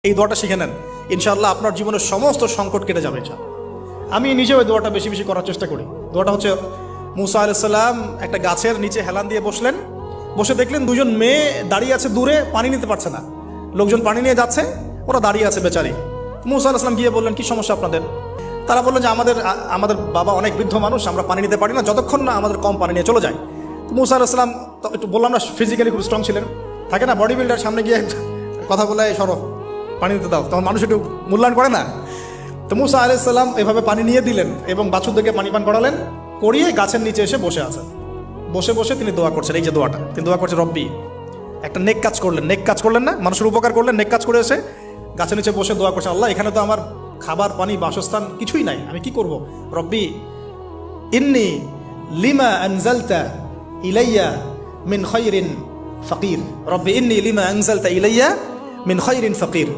এই দোয়াটা শিখে নেন, ইনশাআল্লাহ আপনার জীবনের সমস্ত সংকট কেটে যাবে। আমি নিজেও এই দোয়াটা বেশি বেশি করার চেষ্টা করি। দোয়াটা হচ্ছে, মুসা আলাইহিস সালাম একটা গাছের নিচে হেলান দিয়ে বসলেন, বসে দেখলেন দুজন মেয়ে দাঁড়িয়ে আছে দূরে, পানি নিতে পারছে না, লোকজন পানি নিয়ে যাচ্ছে, ওরা দাঁড়িয়ে আছে বেচারি। মুসা আলাইহিস সালাম গিয়ে বললেন, কি সমস্যা আপনাদের? তারা বললেন যে আমাদের বাবা অনেক বৃদ্ধ মানুষ, আমরা পানি নিতে পারি না যতক্ষণ না আমাদের কম পানি নিয়ে চলে যায়। তো মুসা আলাইহিস সালাম একটু বললাম না, ফিজিক্যালি খুব স্ট্রং ছিলেন, থাকে না বডি বিল্ডার, সামনে গিয়ে কথা বলে সরো পানি দিতে দাও, তখন মানুষ একটু মূল্যায়ন করে না। তো মুসা আলাইহিস সালাম এভাবে পানি নিয়ে দিলেন এবং বাছুরদেরকে পানি পান করালেন, করিয়ে গাছের নিচে এসে বসে আছেন। বসে বসে তিনি দোয়া করছেন, এই যে দোয়াটা তিনি দোয়া করছেন, রব্বি, একটা নেক কাজ করলেন না, মানুষের উপকার করলেন, নেক কাজ করে এসে গাছের নিচে বসে দোয়া করছেন, আল্লাহ এখানে তো আমার খাবার পানি বাসস্থান কিছুই নাই, আমি কি করব? রব্বি ইন্নি লিমা আনজালতা ইলাইয়া মিন খায়রিন ফাকির, রব্বি ইন্নি লিমা আনজালতা ইলাইয়া মিন খায়রিন ফাকির।